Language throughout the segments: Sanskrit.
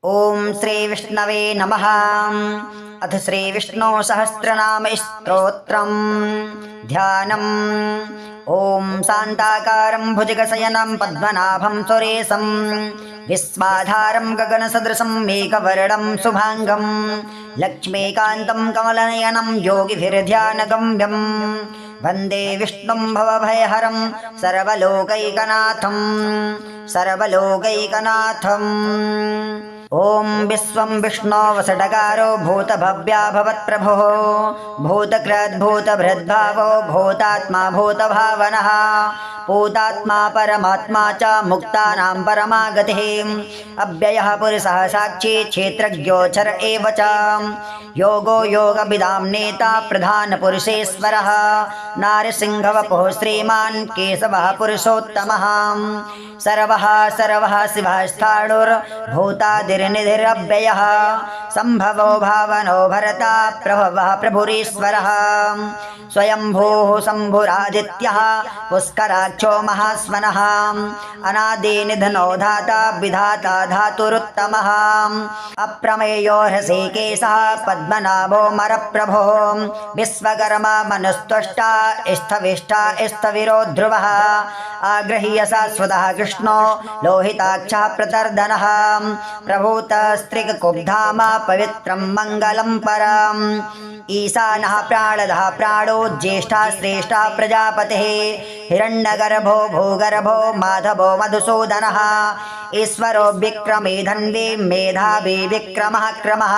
ओम श्री विष्णवे नमः। अथ श्री विष्णु सहस्रनाम स्तोत्रम् ध्यानम्। ओम शान्ताकारं भुजगशयनं पद्मनाभं सुरेशं विश्वाधारं गगनसदृशं मेघवर्णं शुभांगं लक्ष्मीकान्तं कमलनयनं योगिभिर्ध्यानगम्यं वन्दे विष्णुं भवभयहरं सर्वलोकैकनाथम्। ओम विश्वं विष्णो वसटकारो भूतभव्या भवत्प्रभुः भूतकृद्भूतभृद्भावो भूतात्मा भूतभावनः भूतात्मा परमात्मा च मुक्तानां परमागतिः अव्ययः पुरुषः साक्षी क्षेत्रज्ञोऽक्षर एव च योगो योगविदां नेता प्रधानपुरुषेश्वरः नारसिंहवपुः श्रीमान् केशवः पुरुषोत्तमः सर्वः शिवःस्थाणुर्भूतादिर्निधिरव्ययः सम्भवो भावनो भरता प्रभवः प्रभुरीश्वरः स्वयंभूः शम्भुरादित्यः पुष्कराक्षो महास्वनः अनादिनिधनो धाता विधाता धातुरुत्तमः अप्रमेयो हृषीकेशः पद्मनाभो मरप्रभुः विश्वकर्मा मनुस्त्वष्टा स्थविष्ठा स्थविरो ध्रुवः आगृह्य शाश्वतः कृष्णो लोहिताक्षः प्रतर्दनः प्रभूतस्त्रिकुब्धाम पवित्रं मङ्गलं परम् ईशानः प्राणदः प्राणो ज्येष्ठः श्रेष्ठः प्रजापतिः हिरण्यगर्भो भूगर्भो माधवो मधुसूदनः ईश्वरो विक्रमे धन्वी मेधावी विक्रमः क्रमः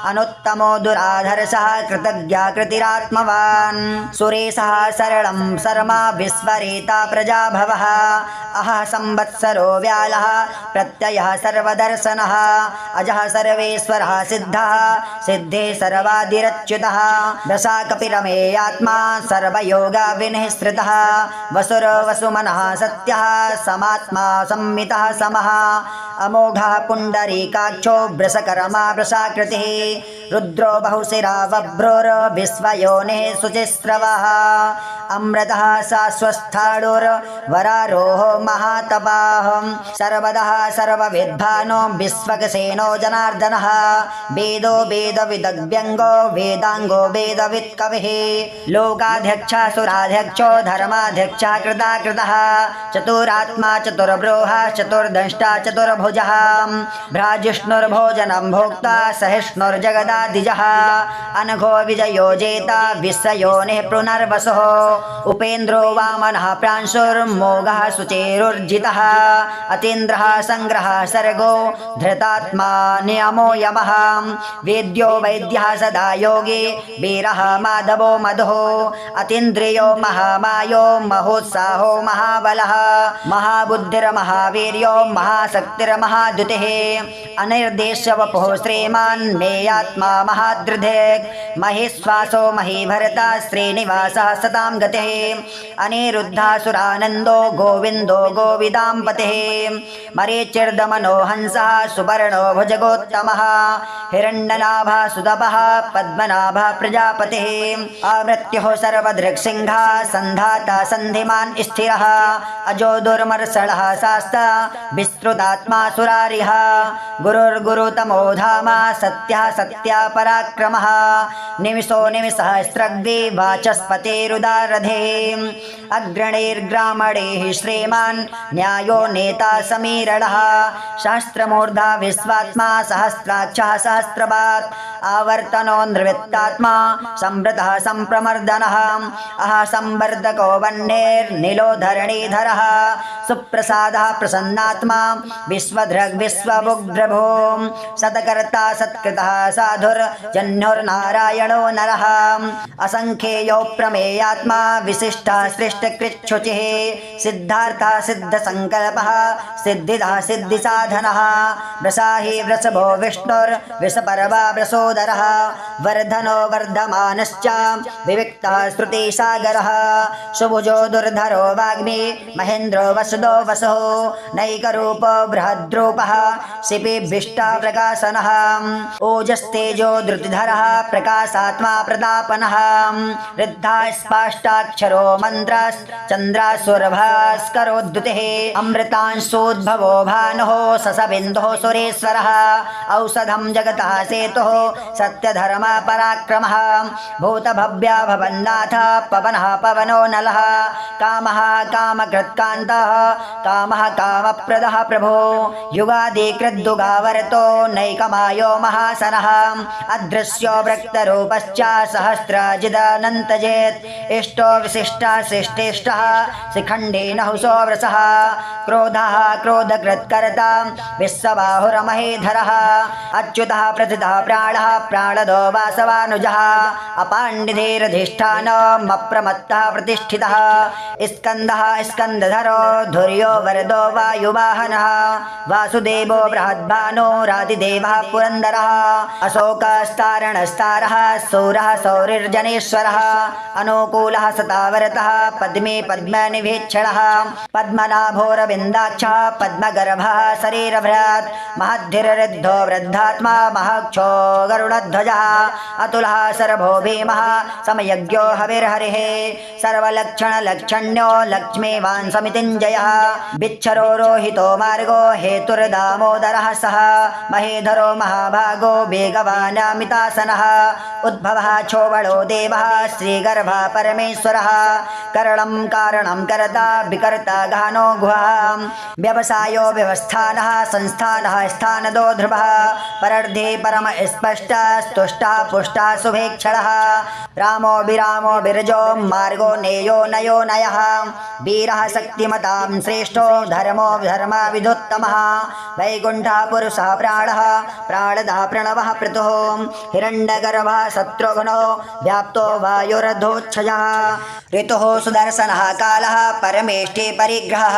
अनुत्तमो दुराधर्षः कृतज्ञाकृतिरात्मवान् सुरेशः सरलं शर्मा विश्वरेता प्रजाभवः अहः संवत्सरो व्यालः प्रत्ययः सर्वदर्शनः अजः सर्वेश्वरः सिद्धः सिद्धे सर्वादिरच्युतः दशा कपिरमेयात्मा सर्वयोगविनिःसृतः वसुरवसुमनः सत्यः समात्मा संमितः समः अमोघः पुण्डरीकाक्षो वृषकर्मा वृषाकृतिः रुद्रो बहुशिरा बभ्रुर्विश्वयोनिः शुचिस्रवः अमृतः शाश्वस्थाणुर्वरारोहो महातपाः सर्वदः सर्वविद्वानो विश्वक्सेनो जनार्दनः वेदो वेदविदग्व्यङ्गो वेदाङ्गो वेदवित्कविः लोकाध्यक्षः सुराध्यक्षो धर्माध्यक्षः कृताकृतः चतुरात्मा चतुर्ब्रूहः चतुर्दंष्टा चतुर्भुजः भ्राजिष्णुर्भोजनं भोक्ता सहिष्णुर्जगदादिजः अनघो विजयो जेता विश्वयोनिः पुनर्वसुः उपेन्द्रो वामनः प्रांशुर्मोघः सुचेरुर्जितः अतीन्द्रः संग्रहः सर्गो धृतात्मा नियमो यमः वेद्यो वैद्यः सदा योगी वीरः माधवो मधुः अतीन्द्रियो महामायो महोत्साहो महाबलः महाबुद्धिर्महावीर्यो महाशक्तिर्महाद्युतिः अनिर्देश्य वपुः श्रीमान् मेयात्मा महादृधिक् महेश्वासो महीभरता श्रीनिवासः सतां गतिः अनिरुद्धासुरानन्दो गोविन्दो गोविदाम्पतिः मरीचिर्दमनो हंसः सुवर्णो भुजगोत्तमः हिरण्यनाभः सुदपः पद्मनाभः प्रजापतिः अमृत्युः सर्वदृक्सिंहः सन्धाता सन्धिमान् स्थिरः अजो दुर्मर्षणः शास्ता विस्तृतात्मा सुरारिः गुरुर्गुरुतमो धाम सत्यः सत्या पराक्रमः निमिषो निमिषहस्रग्नि वाचस्पतिरुदारधे अग्रणैर्ग्रामणैः श्रीमान् न्यायो नेता समीरणः शास्त्रमूर्धा विश्वात्मा सहस्राक्षः सहस्रपात् आवर्तनो निर्वृत्तात्मा संवृतः संप्रमर्दनः अह संवर्धको वह्नेर्निलो धरणीधरः सुप्रसादः प्रसन्नात्मा विश्वधृग् विश्वभुग्भ्रभो सतकर्ता सत्कृतः साधुर्जन्योर्नारायणो नरः असंख्येयो प्रमेयात्मा विशिष्टः सृष्टकृच्छुचिः सिद्धार्थः सिद्धसङ्कल्पः सिद्धिदः सिद्धिसाधनः वृषाहि वृषभो विष्णुर्विषपर्वा वृषो सहोदरः वर्धनो वर्धमानश्च विविक्तः श्रुतिसागरः सुभुजो दुर्धरो वाग्मी महेन्द्रो वसुदो वसुः नैकरूपो बृहद्रूपः शिपिभीष्टा प्रकाशनः ओजस्तेजो धृतिधरः प्रकाशात्मा प्रतापनः ऋद्धा स्पष्टाक्षरो मन्त्रश्चन्द्रासुरभास्करोद्धुतिः अमृतांशोद्भवो भानुः ससबिन्दुः सुरेश्वरः औषधं जगतः सेतुः सत्यधर्मा पराक्रमः भूतभव्या भवन्नाथ पवनः पवनो नलः कामः कामकृत्कान्तः कामः कामप्रदः प्रभो युगादिकृद्दुगावरतो नैकमायो महासनः अदृश्यो वृक्तरूपश्च सहस्रजिदनन्तजेत् इष्टो विशिष्टः शिष्टेष्टः शिखण्डेनहुसो वृषः क्रोधः क्रोधकृत्कर्ता विश्वबाहुरमहेधरः अच्युतः प्रथितः प्राणः प्राणदो वासवानुजः अपाण्डिधेरधिष्ठानमप्रमत्तः प्रतिष्ठितः स्कन्दः स्कन्दधरो धुर्यो वरदो वायुवाहनः वासुदेवो बृहद्भानो रातिदेवः पुरन्दरः अशोकस्तारणस्तारः सौरः सौरिर्जनेश्वरः अनुकूलः सतावरतः पद्मे पद्मनिभेक्षणः पद्मनाभोरविन्दाक्षः पद्मगर्भः शरीरभृत् महद्धिरृद्धो वृद्धात्मा महक्षो गरुडध्वजः अतुलः सर्वो भीमः समयज्ञो हविर्हरिः सर्वलक्षणलक्षण्यो लक्ष्मीवान् समितिञ्जयः बिच्छरो रोहितो मार्गो हेतुर्दामोदरः सः महेधरो महाभागो वेगवानामितासनः उद्भवः चोबलो देवः श्रीगर्भः परमेश्वरः करणं कारणं कर्ता विकर्ता गहनो गुहः व्यवसायो व्यवस्थानः संस्थानः स्थानदो ध्रुवः परर्धे परम स्पष्टः स्तुष्टः पुष्टः शुभेक्षणः रामो विरामो विरजो मार्गो नेयो नयो नयः वीरः शक्तिमतां श्रेष्ठो धर्मो धर्मा विदुत्तमः वैकुण्ठः पुरुषः प्राणः प्राणदः प्रणवः पृथुः हिरण्यगर्भः शत्रुघ्नो व्याप्तो वायुरधोच्छयः ऋतुः सुदर्शनः कालः परमेष्ठे परिग्रहः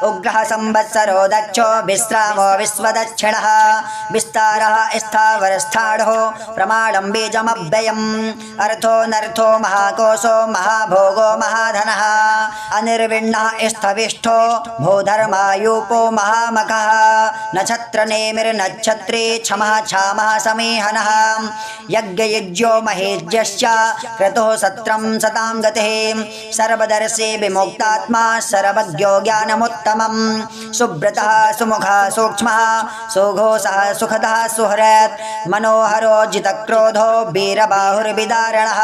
उग्रः संवत्सरो दक्षो विश्रामो विश्वदक्षिणः विस्तारः स्थावरस्थाणो प्रमाणं बीजमव्ययम् अर्थो नर्थो महाकोशो महाभोगो महाधनः अनिर्विण्णः स्थविष्ठो भूधर्मायूपो महामखः नक्षत्रनेमिर्नक्षत्रे क्षमः क्षामः समेहनः यज्ञयज्ञो महेज्यश्च क्रतुः सत्रं सतां गतिः सर्वदर्शे विमुक्तात्मा सर्वज्ञो ज्ञानमुत्तमं सुब्रतः सुमुखः सूक्ष्मः सुघोषः सुखदः सुहृत् मनोहरो जितक्रोधो वीरबाहुर्विदारणः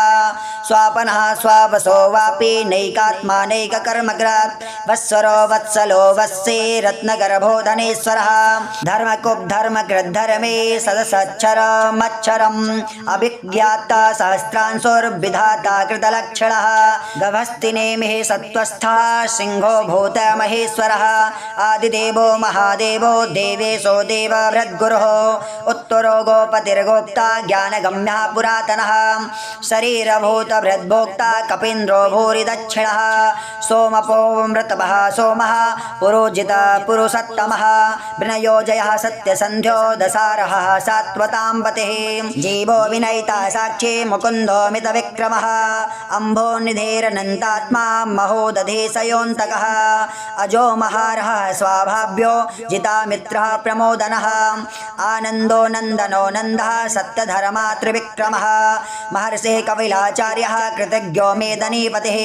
स्वापनः स्वावसो वापि नैकात्मा नैककर्मकृत् वत्सरो वत्सलो वत्से रत्नगर्भो धनेश्वरः धर्मकुब्धर्मकृद्धर्मे सदसच्छरमच्छरम् अभिज्ञाता सहस्रांशोर्विधाता कृतलक्षणः गभस्तिनेमिः सत्त्वस्थः सिंहो भूत महेश्वरः आदिदेवो महादेवो देवेशो देवभृद्गुरुः उत्तरो गोपतिर्गोप्ता ज्ञानगम्यः पुरातनः शरीरभूतभृद्भोक्ता कपीन्द्रो भूरिदक्षिणः सोमपो मृतभः सोमः पुरोजित पुरुषोत्तमः विनयोजयः सत्यसन्ध्यो दशारः सात्वतां पतिः जीवो विनयिता साक्षी मुकुन्दो मितविक्रमः अम्भो निधेरनन्तात्मा महोदधेशयोऽन्तकः अजो महारः स्वाभाव्यो जितामित्रः प्रमोदनः आनन्दो नन्दनो नन्दः सत्यधर्मा त्रिविक्रमः महर्षिः कपिलाचार्यः कृतज्ञो मेदनीपतिः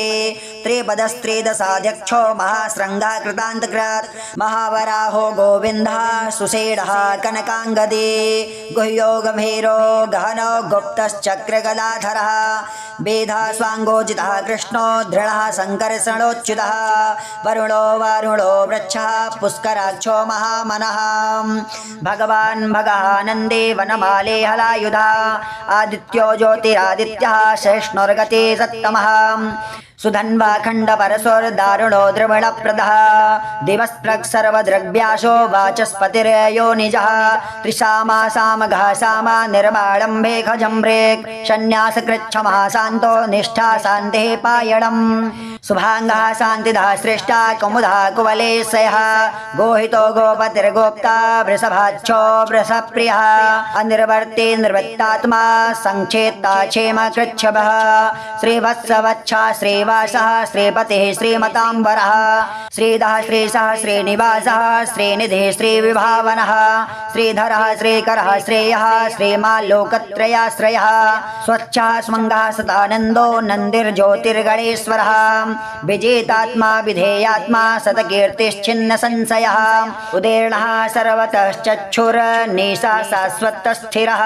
त्रिपदस्त्रिदशाध्यक्षो महाशृङ्गः कृतान्तकृत् महावराहो गोविन्दः सुषेणः कनकाङ्गदी गुह्यो गम्भीरो गहनो गुप्तश्चक्रगदाधरः वेदः स्वाङ्गोजितः कृष्णो दृढः सङ्कर्षणोच्युतः वरुणो वारुणो वृक्षः पुष्कराक्षो महामनः भगवान् भगानन्दे वनमाले हलायुधा आदित्यो ज्योतिरादित्यः सहिष्णुर्गते सत्तमः सुधन्वा खण्डपरशोर्दारुणो द्रविणप्रदः दिवस्पृक् सर्वद्रव्याशो वाचस्पतिर्यो निजः त्रिशामा सामघः सामा निर्माणम्भे खजम्भ्रेक् सन्न्यासकृच्छमः शान्तो निष्ठा शान्तिः पायणम् शुभांगः शान्तिदः श्रेष्ठा कौमुदः कुवलेशयः गोहितो गोपतिर्गोप्ता वृषभाच्छो वृषप्रियः अनिर्वर्ते निर्वृत्तात्मा संक्षेत्ता क्षेम कृच्छभः श्रीवत्सवच्छा श्रीवासः श्रीपतिः श्रीमताम्बरः श्रीधः श्रीशः श्रीनिवासः श्रीनिधिः श्रीविभावनः श्रीधरः श्रीकरः श्रेयः श्रीमाल्लोकत्रयाश्रयः स्वच्छः स्मङ्गः सदानन्दो नन्दिर्ज्योतिर्गणेश्वरः विजेतात्मा विधेयात्मा सतकीर्तिश्चिन्न संशयः उदीर्णः सर्वतश्चक्षुर्निशा शाश्वतस्थिरः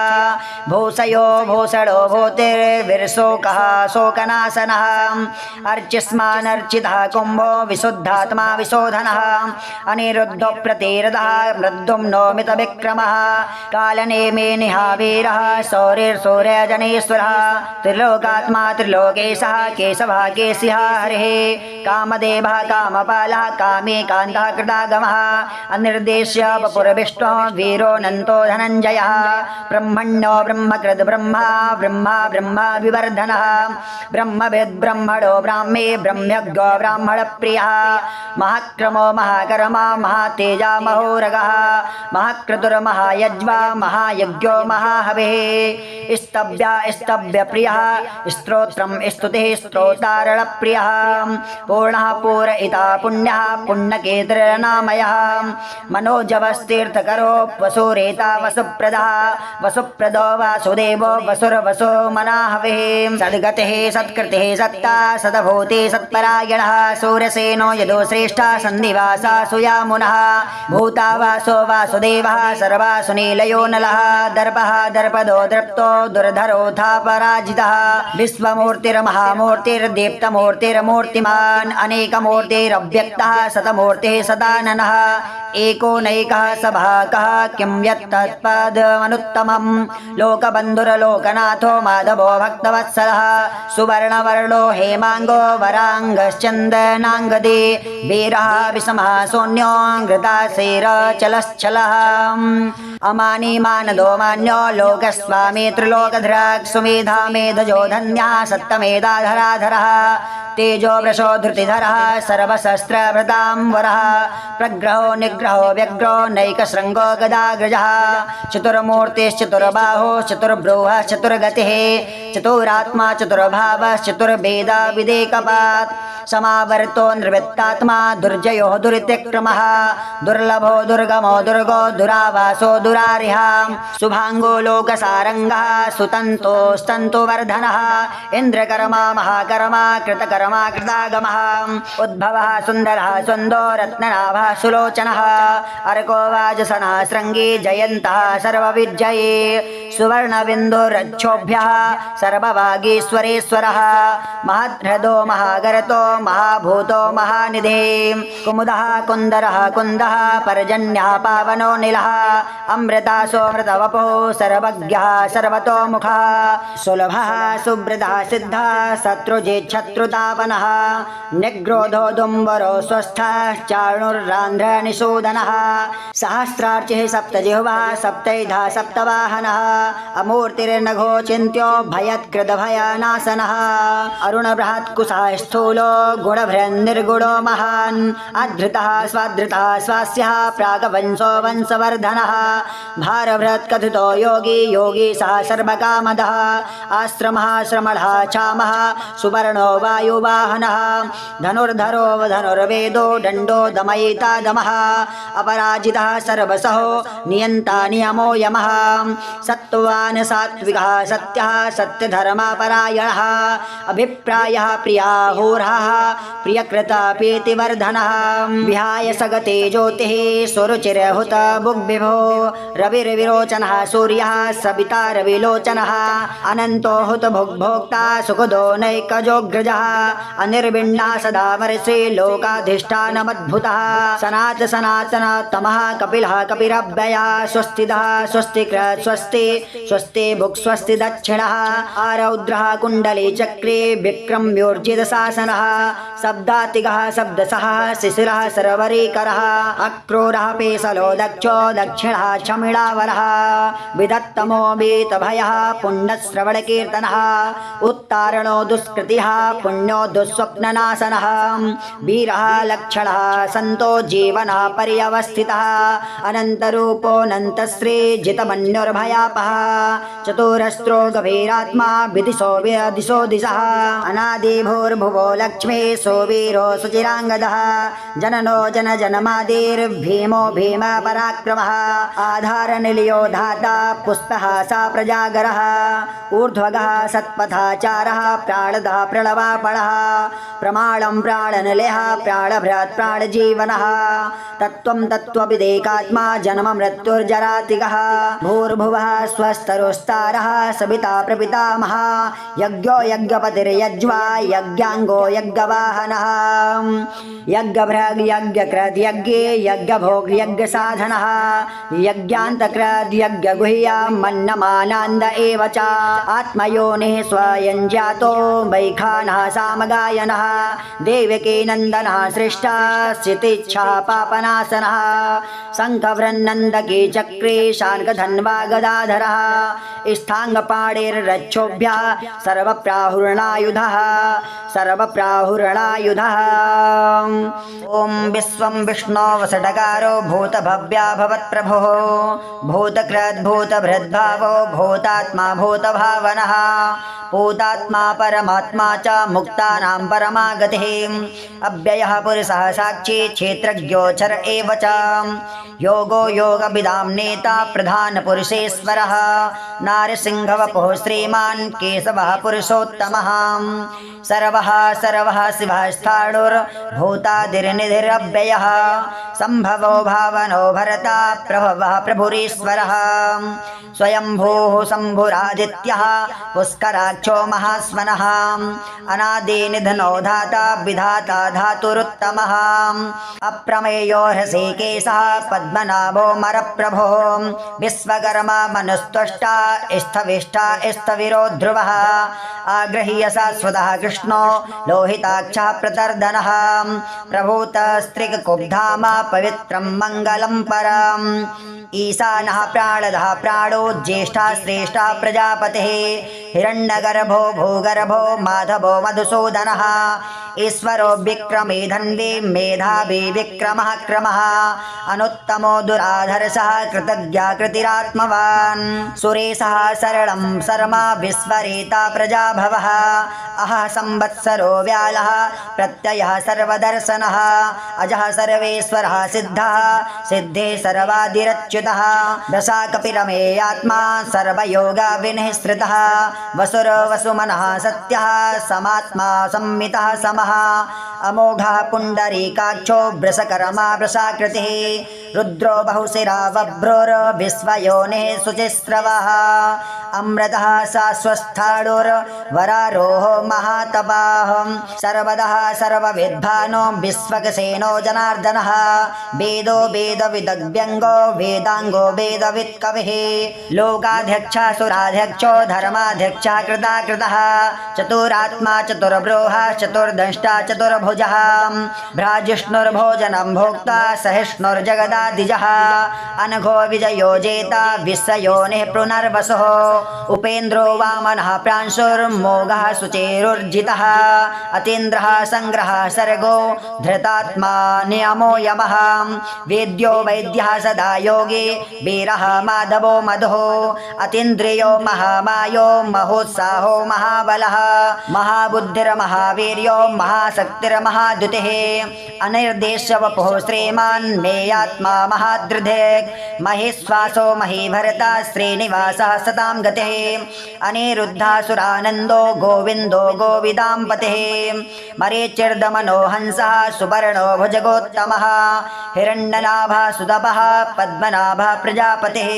भूषयो भूषणो भूतिर्विर्शोकः शोकनाशनः अर्चिस्मानर्चितः कुम्भो विशुद्धात्मा विशोधनः अनिरुद्धो प्रतिरदः मृद्युम्नो मितविक्रमः कालनेमिनिहा वीरः शौरिर्शौर्यजनेश्वरः त्रिलोकात्मा त्रिलोकेशः केशवः केशिः हरिः कामदेवः कामपालः कामे कान्तः कृतागमः अनिर्देश्य वपुर्विष्णुः वीरो नन्तो धनञ्जयः ब्रह्मण्यो ब्रह्मकृद् ब्रह्मा ब्रह्मा ब्रह्मा विवर्धनः ब्रह्मविद् ब्रह्मणो ब्राह्मे ब्रह्मज्ञो ब्राह्मणप्रियः महाक्रमो महाकर्मा महातेजा महोरगः महाक्रतुर्महायज्वा महायज्ञो महाहविः स्तव्या स्तव्यप्रियः स्तोत्रं स्तुतिः स्तोतारणप्रियः पूर्णः पूरयिता पुण्यः पुण्यकेतरनामयः मनोजवस्तीर्थकरो वसुरेता वसुप्रदः वसुप्रदो वासुदेवो वसुर्वसो मनाहविः सद्गतिः सत्कृतिः सत्ता सदभूति सत्परायणः सूर्यसेनो यदो श्रेष्ठः सन्निवासा सुयामुनः भूतावासो वासुदेवः सर्वासुनीलयो नलः दर्पः दर्पदो दृप्तो दुर्धरोऽथा पराजितः विश्वमूर्तिर्महामूर्तिर्दीप्तमूर्तिर्मूर्तिमान् अनेकमूर्तिरव्यक्तः शतमूर्तिः सदाननः एको नैकः सभाकः किं यत्तत्पदमनुत्तमं लोकबन्धुरलोकनाथो माधवो भक्तवत्सलः सुवर्णवर्णो हेमाङ्गो वराङ्गश्चन्दनाङ्गदे वीरः विषमः शून्यो घृताशैरचलश्चलः अमानी मानदो मान्यो लोकस्वामी त्रिलोकधराक् सुमेधा मेधजो धन्यः सत्तमेधाधराधरः तेजो वृषो धृतिधरः सर्वशस्त्रभृताम्बरः प्रग्रहो निग्रहो व्यग्रो नैकशृङ्गो गदाग्रजः चतुर्मूर्तिश्चतुर्बाहुश्चतुर्भ्रूः चतुर्गतिः चतुरात्मा चतुर्भावश्चतुर्भेदा विदेकपात् समावर्तो निर्वृत्तात्मा दुर्जयो दुरित्यक्रमः दुर्लभो दुर्गमो दुर्गो दुरावासो दुरारिः शुभाङ्गो लोकसारङ्गः सुतन्तो स्तन्तुवर्धनः इन्द्रकर्मा महाकर्मा कृतकर्मा कृतागमः उद्भवः सुन्दरः सुन्दो रत्ननाभः सुलोचनः अर्को वाजसनः शृङ्गी जयन्तः सर्वविजये सुवर्णबिन्दुरक्षोभ्यः सर्ववागीश्वरेश्वरः महद्हृदो महागरतो महाभूतो महानिधे कुमुदः कुन्दरः कुन्दः पर्जन्यः पावनो निलः अमृतासोऽमृतवपुः सर्वज्ञः सर्वतोमुखः सुलभः सुब्रतः सिद्धः शत्रुजिच्छत्रुतापनः निग्रोधो दुम्बरो स्वस्थः चाणुर्रान्ध्रनिषूदनः सहस्रार्चिः सप्तजिह्वः सप्तैधा सप्तवाहनः अमूर्तिर्नघो चिन्त्यो भयत्कृतभयनाशनः अरुणबृहत्कुशः स्थूलो गुणभृन्निर्गुणो महान् अधृतः स्वाधृतः स्वास्यः प्रागवंशो वंशवर्धनः भारभृत्कथितो योगी योगी सः सर्वकामदः आश्रमः श्रमणः क्षामः सुवर्णो वायुवाहनः धनुर्धरो धनुर्वेदो दण्डो दमयिता दमः अपराजितः सर्वसहो नियन्ता नियमो यमः सत्त्वान् सात्विकः सत्यः सत्यधर्मपरायणः अभिप्रायः प्रियाहोरः प्रियकृता प्रीतिवर्धनः विहाय सगते ज्योतिः स्वरुचिरहुत भुग्विभो रविर्विरोचनः सूर्यः सविता रविलोचनः अनन्तो हुत भुग्भोक्ता सुखदो नैकजोग्रजः अनिर्विण्णः सदा वर्षे लोकाधिष्ठानमद्भुतः सनातनतमः कपिलः कपिरव्ययः स्वस्तिदः स्वस्तिकृत् स्वस्ति स्वस्ति भुक् स्वस्ति दक्षिणः आरौद्रः कुण्डली चक्रे विक्रम्योर्जितशासनः शब्दातिगः शब्दसः शिशिरः सर्वरीकरः अक्रूरः पेशलो दक्षो दक्षिणः शमिळावरः विदत्तमो वीतभयः पुण्यश्रवणकीर्तनः उत्तारणो दुष्कृतिः पुण्यो दुःस्वप्ननाशनः वीरः लक्षणः सन्तो जीवनः पर्यवस्थितः अनन्तरूपोऽनन्तश्री जितमन्युर्भयापः चतुरस्रो गभीरात्मा विदिशो विदिशो दिशः अनादिभूर्भुवो लक्ष्मी सुवीरो सुचिराङ्गदः जननो जनजनमादिर्भीमो भीम पराक्रमः आधारनिलयो धाता पुष्पः सा प्रजागरः ऊर्ध्वगः सत्पथाचारः प्राणदः प्रणवापणः प्रमाणं प्राणनिलयः प्राणभृत् प्राणजीवनः तत्त्वं तत्त्वविदेकात्मा जन्म मृत्युर्जरातिगः भूर्भुवः स्वस्तरुस्तारः सविता प्रपितामहः यज्ञो यज्ञपतिर्यज्वा यज्ञाङ्गो यज्ञवाहनः यज्ञभृग् यज्ञकृत् यज्ञे यज्ञभोग् यज्ञसाधनः यज्ञान्तकृत् यज्ञगुह्या मन्नमानान्द एव च आत्मयोनिः स्वयं जातो वैखानः सामगायनः देवकी नन्दनः सृष्टा स्थितिच्छा पापनाशनः शङ्खवृन्नन्दकी चक्रे शार्ङ्गधन्वा गदाधरः स्थाङ्गपाणिर्रक्षोभ्यः सर्वप्राहुरणायुधः सर्वप्राहुरणायुधः ॐ विश्वं विष्णो वसटकारो भूतभव्या भवत्प्रभुः भूतकृत् भूतभृद्भावो भूतात्मा भूतभावनः भूतात्मा परमात्मा च मुक्तानां परमागतिः अव्ययः पुरुषः साक्षी क्षेत्रज्ञोऽक्षर एव च योगो योगविदां नेता प्रधानपुरुषेश्वरः नारसिंहवपुः श्रीमान् केशवः पुरुषोत्तमः सर्वः सर्वः शिवः स्थाणुर्भूतादिर्निधिरव्ययः सम्भवो भावनो भरता प्रभवः प्रभुरीश्वरः स्वयंभूः शम्भुरादित्यः पुष्कराक्षो महास्वनः अनादिनिधनो धाता विधाता धातुरुत्तमः अप्रमेयो हृषीकेशः पद्मनाभो मरप्रभुः विश्वकर्मा मनुस्त्वष्टा स्थविष्ठा स्थविरो ध्रुवः आगृह्य शाश्वतः कृष्णो लोहिताक्षः प्रतर्दनः प्रभूतस्त्रिकुब्धामा पवित्रं मङ्गलं परम् ईशानः प्राणदः प्राणो ज्येष्ठः श्रेष्ठः प्रजापतिः हिरण्यगर्भो भूगर्भो माधवो मधुसूदनः ईश्वरो विक्रमे धन्वी मेधावी विक्रमः क्रमः अनुत्तमो दुराधर्षः कृतज्ञा कृतिरात्मवान् सुरेशः सरलं शर्मा विश्वरेता प्रजाभवः अहः संवत्सरो व्यालः प्रत्ययः सर्वदर्शनः अजः सर्वेश्वरः सिद्धः सिद्धे सर्वादिरच्युतः दशा कपिरमेयात्मा सर्वयोगाविनिःसृतः वसुरवसुमनः सत्यः समात्मा संमितः समः अमोघः पुण्डरीकाक्षो वृषकर्मा वृषाकृतिः रुद्रो बहुशिरा बभ्रोर विश्वयोनिः शुचिस्रवः अमृतः शाश्वस्थाणुर्वरारोह महातपाः सर्वदः सर्वविद्वानो विश्वक्सेनो जनार्दनः वेदो वेदविदव्यङ्गो वेदाङ्गो वेदवित्कविः लोकाध्यक्षः सुराध्यक्षो धर्माध्यक्षः कृताकृतः चतुरात्मा चतुर्ब्रूहः चतुर्दंष्टा चतुर्भुजः भ्राजिष्णुर्भोजनं भोक्ता सहिष्णुर्जगदादिजः अनघो विजयो जेता विश्वयोनिः पुनर्वसुः उपेन्द्रो वामनः प्रांशुर्मोघः सुचेरुर्जितः अतीन्द्रः संग्रहः सर्गो धृतात्मा नियमो यमः वेद्यो वैद्यः सदा योगी वीरः माधवो मधुः अतीन्द्रियो महामायो महोत्साहो महाबलः महाबुद्धिर्महावीर्यो महाशक्तिर्महाद्युतिः अनिर्देश्यवपुः श्रीमान् मेयात्मा महादृधिक् महेश्वासो महीभरता श्रीनिवासः सतां गतिः अनिरुद्धासुरानन्दो गोविन्दो गोविदाम्पतिः मरीचिर्दमनो हंसः सुवर्णो भुजगोत्तमः हिरण्यनाभः सुतपः पद्मनाभः प्रजापतिः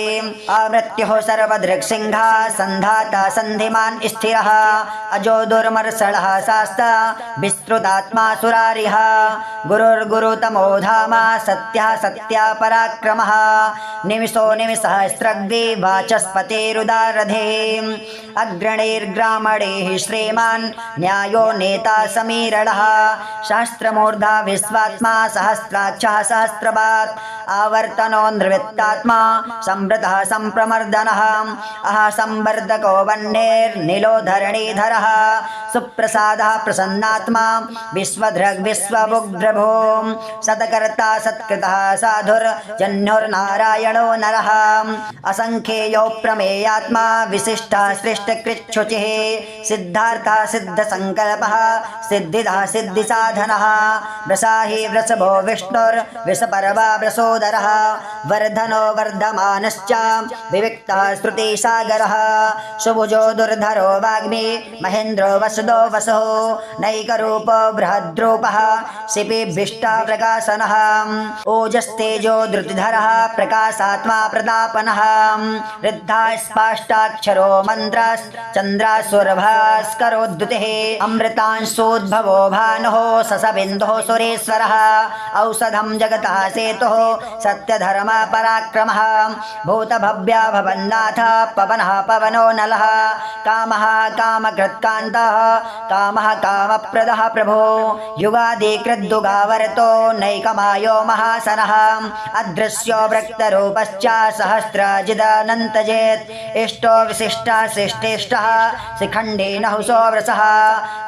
आमृत्युः सर्वदृक्सिंहः सन्धाता सन्धिमान् स्थिरः अजो दुर्मर्षणः शास्ता विस्तृतात्मा सुरारिः गुरुर्गुरुतमो धाम सत्यः सत्या पराक्रमः निमिषो निमिषसहस्रग्नि वाचस्पतिरुदारधेः अग्रणैर्ग्रामणैः श्रीमान् न्यायो नेता समीरणः शास्त्रमूर्धा विश्वात्मा सहस्राक्षः सहस्रपात् आवर्तनो नृवृत्तात्मा संवृतः संप्रमर्दनः संवर्धको वह्नेर्निलो धरणीधरः सुप्रसादः प्रसन्नात्मा विश्वधृग् विश्वभुग्भ्रभो सत्कर्ता सत्कृतः साधुर्जन्योर्नारायणो नरः असंख्येयो प्रमेयात्मा विशिष्टः सृष्टकृच्छुचिः सिद्धार्थः सिद्धसंकल्पः सिद्धिदः सिद्धिसाधनः वृषाहि वृषभो विष्णुर्विषपर्वा वृषोदरः वर्धनो वर्धमानश्च विविक्तः श्रुतिसागरः सुभुजो दुर्धरो वाग्मी महेन्द्रो वसुदो वसुः नैकरूपो बृहद्रूपः शिपिभीष्टा प्रकाशनः ओजस्तेजो धृतिधरः प्रकाशात्मा प्रतापनः वृद्धा स्पष्टाक्षरो मन्त्रश्चन्द्रासुरभास्करोद्धुतिः अमृतांशोद्भवो भानुः ससबिन्दुः सुरेश्वरः औषधं जगतः सेतुः सत्यधर्म पराक्रमः भूतभव्या भवन्नाथ पवनः पवनो नलः कामः कामकृत्कान्तः कामः कामप्रदः प्रभो युगादिकृद्दुगावर्तो नैकमायो महासनः अदृश्यो वृक्तरूपश्च सहस्रजिदनन्तजेत् इष्टो विशिष्टः शिष्टेष्टः शिखण्डेन हुसो वृषः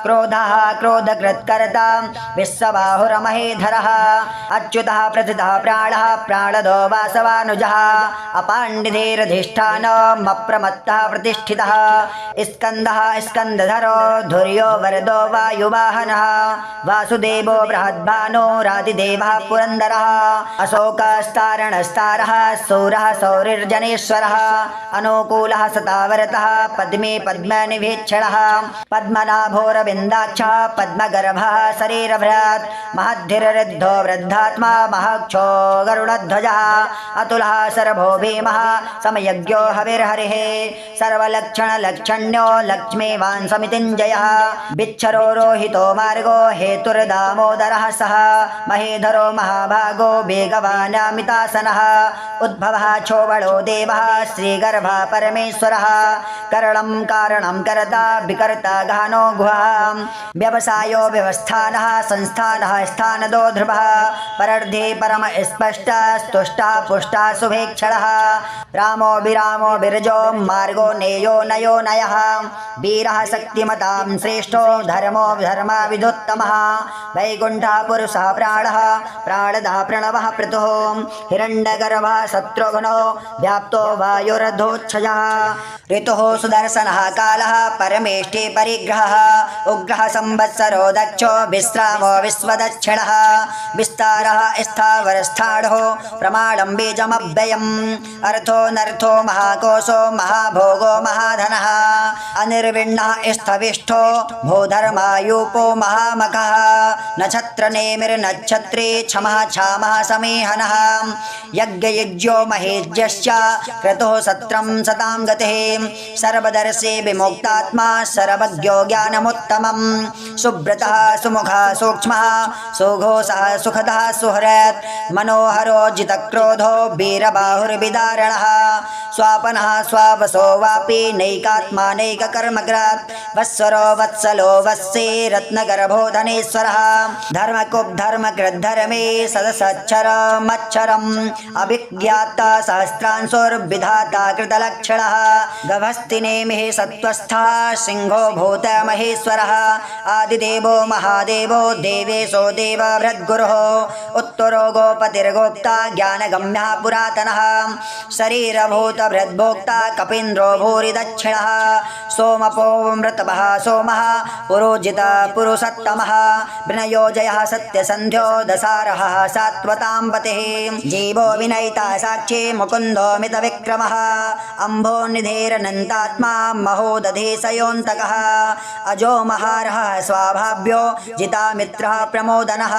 क्रोधः क्रोधकृत्कर्ता विश्वबाहुरमहेधरः अच्युतः प्रथितः प्राणः प्राणदो वासवानुजः अपाण्डिधीरधिष्ठानमप्रमत्तः प्रतिष्ठितः स्कन्दः स्कन्दधरो धुर्यो वरदो वायुवाहनः वासुदेवो बृहद्भानो रातिदेवः पुरन्दरः अशोकस्तारणस्तारः सौरः सौरिर्जनेश्वरः अनुकूलः सतावरतः पद्मे पद्मनिभेक्षणः पद्मनाभोरविन्दाक्षः पद्मगर्भः शरीरभृत् महद्धिररिद्धो वृद्धात्मा महक्षो गरुडध्वजः अतुलः सर्वो भीमः समयज्ञो हविर्हरिः सर्वलक्षणलक्षण्यो लक्ष्मीवान् समितिञ्जयः बिच्छरो रोहितो मार्गो हेतुर्दामोदरः सः महेधरो महाभागो वेगवानामितासनः उद्भवः चोबलो देवः श्रीगर्भः परमेश्वरः करणं कारणं कर्ता विकर्ता गहनो गुहः व्यवसायो व्यवस्थानः संस्थानः स्थानदो ध्रुवः परर्धे परम स्पष्टः स्तुष्टः पुष्टः शुभेक्षणः रामो विरामो बिरजो मार्गो नेयो नयो नयः वीरः शक्तिमतां श्रेष्ठो धर्मो धर्म विदुत्तमः वैकुण्ठः पुरुषः प्राणः प्राणदः प्रणवः पृथुः हिरण्यगर्भः शत्रुघ्नो व्याप्तो वायुरधोक्षजः ऋतुः सुदर्शनः कालः परमेष्टि परिग्रहः उग्रः संवत्सरो दक्षो विश्रामो विश्वदक्षिणः विस्तारः स्थावरस्थाणुः प्रमाणं बीजमव्ययम् अर्थो नर्थो महाकोशो महाभोगो महाधनः अनिर्विण्णः स्थविष्ठो भूधर्मायूपो महामखः नक्षत्रनेमिर्नक्षत्रे क्षमः क्षामः समीहनः यज्ञयज्ञो महेज्यश्च क्रतुः सत्रं सतां गतिः सर्वदर्शी विमुक्तात्मा सर्वज्ञो ज्ञानमुत्तमं सुब्रतः सुमुखः सूक्ष्मः सुघोषः सुखदः सुहृत् मनोहरो जितक्रोधो वीरबाहुर्विदारणः स्वापनः स्वावसो वापि नैकात्मा नैककर्मकृत् वत्सरो वत्सलो वत्से रत्नगर्भो धनेश्वरः धर्मकुब्धर्मकृद्धर्मे सदसच्छरमच्छरम् अभिज्ञाता सहस्रांशोर्विधाता कृतलक्षणः गभस्तिनेमिः सत्त्वस्थः सिंहो भूत महेश्वरः आदिदेवो महादेवो देवेशो देवभृद्गुरुः उत्तरो गोपतिर्गोप्ता ज्ञानगम्यः पुरातनः शरीरभूतभृद्भोक्ता कपीन्द्रो भूरि दक्षिणः सोमपोमृतभः सोमः पुरोजित पुरुषोत्तमः विनयोजयः सत्यसन्ध्यो दसारः सात्वतां पतिः जीवो विनयिता साक्षी मुकुन्दो मितविक्रमः अम्भोनिधेरनन्तात्मा महोदधेशयोऽन्तकः अजो महारः स्वाभाव्यो जितामित्रः प्रमोदनः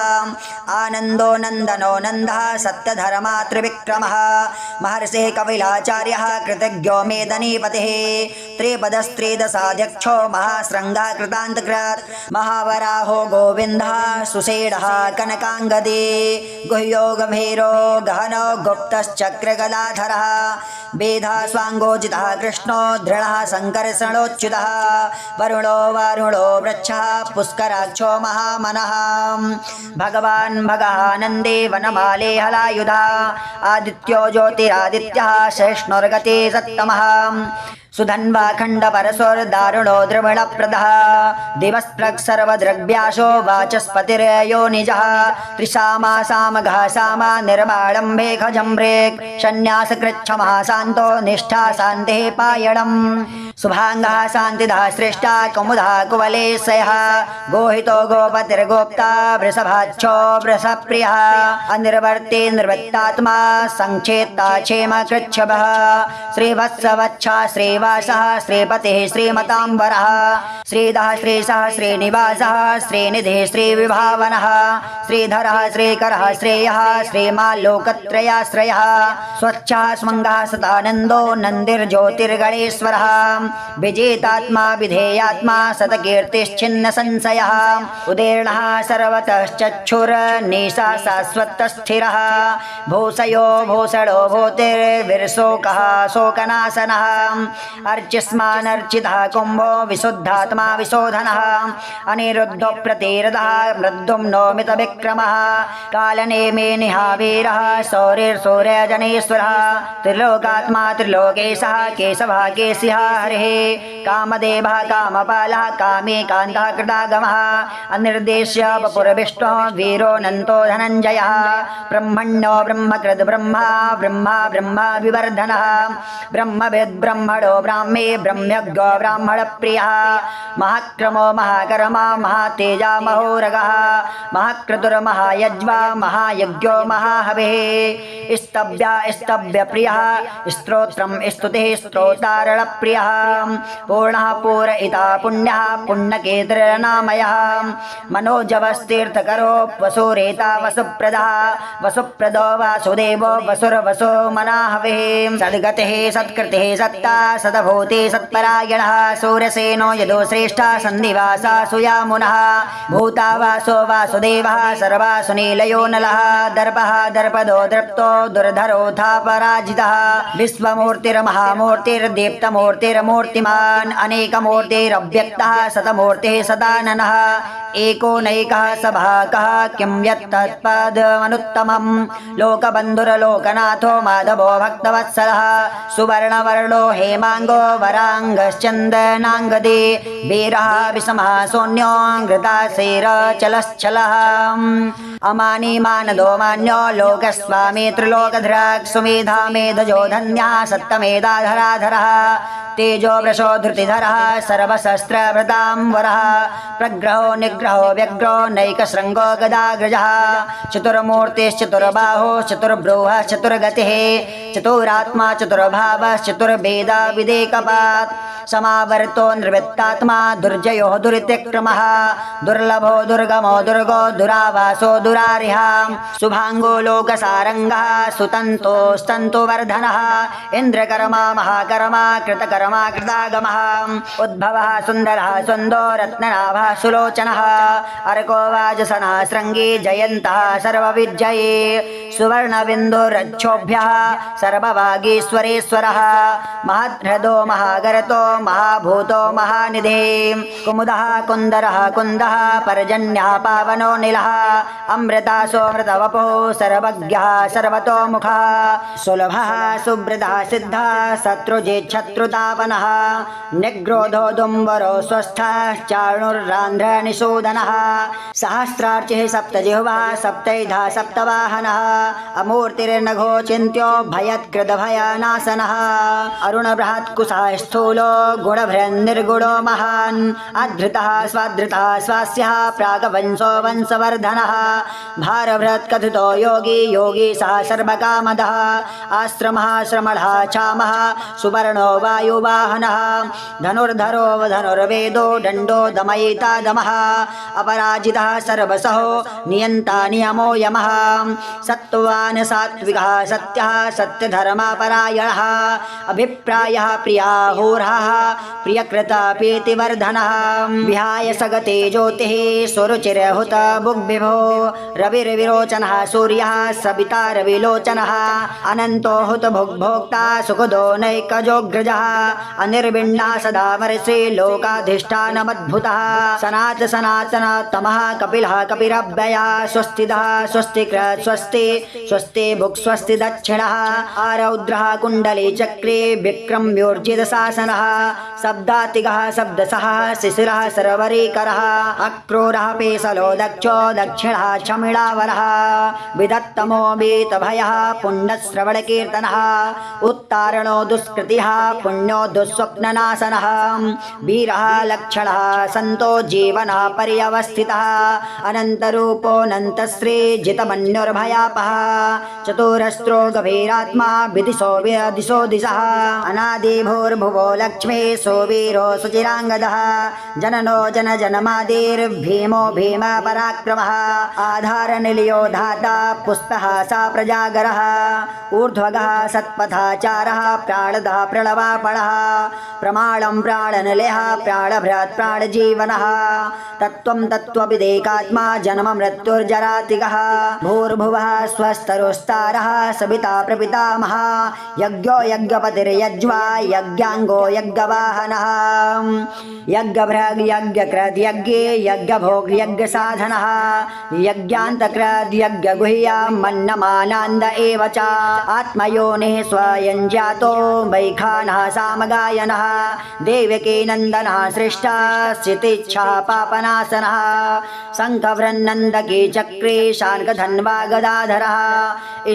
आनन्दो नन्दनो नन्दः सत्यधर्मा त्रिविक्रमः महर्षिः कपिलाचार्यः कृतज्ञो मेदनीपतिः त्रिपदस्त्रिदशाध्यक्षो महाशृङ्गः कृतान्तकृत् महावराहो गोविन्दः सुषेणः कनकाङ्गदी गुह्यो गभीरो गहनो गुप्तश्चक्रगदाधरः वेदः स्वाङ्गोजितः कृष्णो दृढः सङ्कर्षणोच्युतः वरुणो वारुणो वृक्षः पुष्कराक्षो महामनः भगवान् भगानन्दे वनमाले हलायुधः आदित्यो ज्योतिरादित्यः सहिष्णुर्गते सत्तमः सुधन्वा खण्डपरशोर्दारुणो द्रविणप्रदः दिवस्प्रक् सर्वद्रग्व्यासो वाचस्पतिर्यो निजः त्रिसामा सामघः सामा निर्माणम्भे खजम्भ्रेक् सन्न्यासकृच्छमः शान्तो निष्ठा शान्तिः पायणम् शुभाङ्गः शान्तिदः श्रेष्ठा कुमुदः कुवलेशयः गोहितो गोपतिर्गोप्ता वृषभाच्छो वृषप्रियः अनिर्वर्ते निर्वृत्तात्मा सङ्क्षेत्ता क्षेम कृच्छभः श्रीवत्सवच्छा श्रीवासः श्रीपतिः श्रीमताम्बरः श्रीधः श्रीशः श्रीनिवासः श्रीनिधिः श्रीविभावनः श्रीधरः श्रीकरः श्रेयः श्रीमाल्लोकत्रयाश्रयः स्वच्छः स्मङ्गः सदानन्दो नन्दिर्ज्योतिर्गणेश्वरः विजेतात्मा विधेयात्मा सतकीर्तिश्चिन्न संशयः उदीर्णः सर्वतश्चक्षुर्निशा शाश्वतस्थिरः भूषयो भूषणो भूतिर्विर्शोकः शोकनाशनः अर्चिस्मानर्चितः कुम्भो विशुद्धात्मा विशोधनः अनिरुद्धो प्रतिरदः मृद्युम्नो मितविक्रमः कालनेमि निहावीरः शौरिर्शौर्यजनेश्वरः त्रिलोकात्मा त्रिलोकेशः केशवः केशिः हरिः कामदेवः कामपालः कामी कान्तः कृतागमः अनिर्देश्य वपुर्विष्णुः वीरो नन्तो धनञ्जयः ब्रह्मण्यो ब्रह्मकृद् ब्रह्मा ब्रह्मा ब्रह्मा विवर्धनः ब्रह्मविद् ब्रह्मणो ब्राह्मे ब्रह्मज्ञो ब्राह्मणप्रियः महाक्रमो महाकर्मा महातेजा महोरगः महाक्रतुर्महायज्वा महायज्ञो महाहविः स्तव्या स्तव्यप्रियः स्तोत्रं स्तुतिः स्तोतारणप्रियः पूर्णः पूरयिता पुण्यः पुण्यकेतुर्नामयः मनोजवस्तीर्थकरो वसुरेता वसुप्रदः वसुप्रदो वासुदेवो वसुर्वसो मनाहविः सद्गतिः सत्कृतिः सत्ता सदभूति सत्परायणः सूर्यसेनो यदो श्रेष्ठा सन्निवासा सुयामुनः भूतावासो वासुदेवः सर्वासुनीलयो नलः दर्पः दर्पदो दृप्तो दुर्धरोऽथापराजितः विश्वमूर्तिर्महामूर्तिर्दीप्तमूर्तिर्मूर्तिमान् अनेकमूर्तिरव्यक्तः शतमूर्तिः सदाननः एकोनैकः सभाकः किं यत्तत्पदमनुत्तमं लोकबन्धुर्लोकनाथो माधवो भक्तवत्सलः सुवर्णवर्णो हेमाङ्गो वराङ्गश्चन्दनाङ्गदी वीरः विषमः शून्यो घृताशैरचलश्चलः अमानी मानदो मान्यो लोकस्वामी त्रिलोकधराक् सुमेधा मेधजो धन्यः सत्तमेधाधराधरः तेजो वृषो धृतिधरः सर्वशस्त्रभृताम्बरः प्रग्रहो निग्रहो व्यग्रो नैकशृङ्गो गदाग्रजः चतुर्मूर्तिश्चतुर्बाहो चतुर्ब्रूहः चतुर्गतिः चतुरात्मा चतुर्भावः चतुर्वेदा विदेकपात् समावर्तो निर्वृत्तात्मा दुर्जयो दुरित्यक्रमः दुर्लभो दुर्गमो दुर्गो दुरावासो दुरारिः शुभाङ्गो लोकसारङ्गः सुतन्तो स्तन्तुवर्धनः इन्द्रकर्मा महाकर्मा कृतकर्मा कृतागमः उद्भवः सुन्दरः सुन्दो रत्ननाभः सुलोचनः अर्को वाजसनः शृङ्गी जयन्तः सर्वविजये सुवर्णबिन्दुरक्षोभ्यः सर्ववागीश्वरेश्वरः महद्हृदो महागरतो महाभूतो महानिधे कुमुदः कुन्दरः कुन्दः पर्जन्यः पावनो निलः अमृतासोऽमृतवपो सर्वज्ञः सर्वतोमुखः सुलभः सुब्रतः सिद्धः शत्रुजिच्छत्रुतापनः निग्रोधो दुम्बरो स्वस्थः चाणुर्रान्ध्रनिषूदनः सहस्रार्चिः सप्तजिह्वः सप्तैधा सप्तवाहनः अमूर्तिर्नघो चिन्त्यो भयत्कृतभयनाशनः अरुणबृहत्कुशः स्थूलो गुणभृन्निर्गुणो महान् अधृतः स्वाधृतः स्वास्यः प्रागवंशो वंशवर्धनः भारभृत् कथितो योगी योगी सः सर्वकामदः आश्रमः श्रमणः चामः सुवर्णो वायुवाहनः धनुर्धरो धनुर्वेदो दण्डो दमयिता दमः अपराजितः सर्वसहो नियन्ता नियमो यमः सत्त्वान् सात्विकः सत्यः सत्यधर्मपरायणः अभिप्रायः प्रियाहोरः प्रियकृता प्रीतिवर्धनः विहाय सगते ज्योतिः सुरुचिरहुत भुग्विभो रविर्विरोचनः सूर्यः सविता रविलोचनः अनन्तो हुत भुग्भोक्ता सुखदो नैकजोऽग्रजः अनिर्विण्णा सदा वर्षे लोकाधिष्ठानमद्भुतः सनात सनातनतमः कपिलः कपिरव्ययः स्वस्तिदः स्वस्तिकृत् स्वस्ति स्वस्ति भुक् स्वस्ति दक्षिणः आरौद्रः कुण्डले चक्रे विक्रम्योर्जितशासनः शब्दातिगः शब्दसः शिशिरः सर्वरीकरः अक्रूरः पेशलो दक्षो दक्षिणः चमिडावरः विदत्तमो वीतभयः पुण्यश्रवणकीर्तनः उत्तारणो दुष्कृतिः पुण्यो दुःस्वप्ननाशनः वीरः लक्षणः सन्तो जीवनः पर्यवस्थितः अनन्तरूपोऽनन्तश्री जितमन्युर्भयापः चतुरस्रो गभीरात्मा विदिशो विदिशो दिशः अनादिभूर्भुवो लक्ष्मी सुवीरो सुचिराङ्गदः जननो जनजनमादिर्भीमो भीम पराक्रमः आधारनिलयो धाता पुष्पः सा प्रजागरः ऊर्ध्वगः सत्पथाचारः प्राणदः प्रणवापणः प्रमाणं प्राणनिलयः प्राणभृत् प्राणजीवनः तत्त्वं तत्त्वविदेकात्मा जन्म मृत्युर्जरातिगः भूर्भुवः स्वस्तरुस्तारः सविता प्रपितामहः यज्ञो यज्ञपतिर्यज्वा यज्ञाङ्गो यज्ञवाहनः यज्ञभृग् यज्ञकृत् यज्ञे यज्ञभोग यज्ञसाधनः यज्ञान्तकृत् यज्ञगुह्या मन्नमानान्द एव च आत्मयोनिः स्वयं जातो वैखानः सामगायनः देवकी नन्दनः सृष्टा स्थितिच्छः पापनाशनः शङ्खभृन्नन्दकी चक्रे शार्ङ्गधन्वा गदाधरः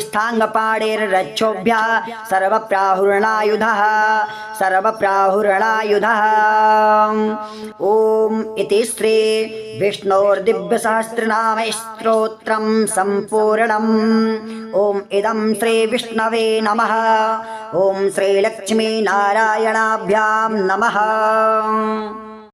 स्थाङ्गपाणिर्रक्षोभ्यः सर्वप्राहुरणायुधः सर्वप्राहुरणायुधः ॐ इति श्री विष्णोर्दिव्यसहस्रनाम स्तोत्रं सम्पूर्णम् ॐ इदं श्री विष्णवे नमः ॐ श्रीलक्ष्मीनारायणाभ्यां नमः।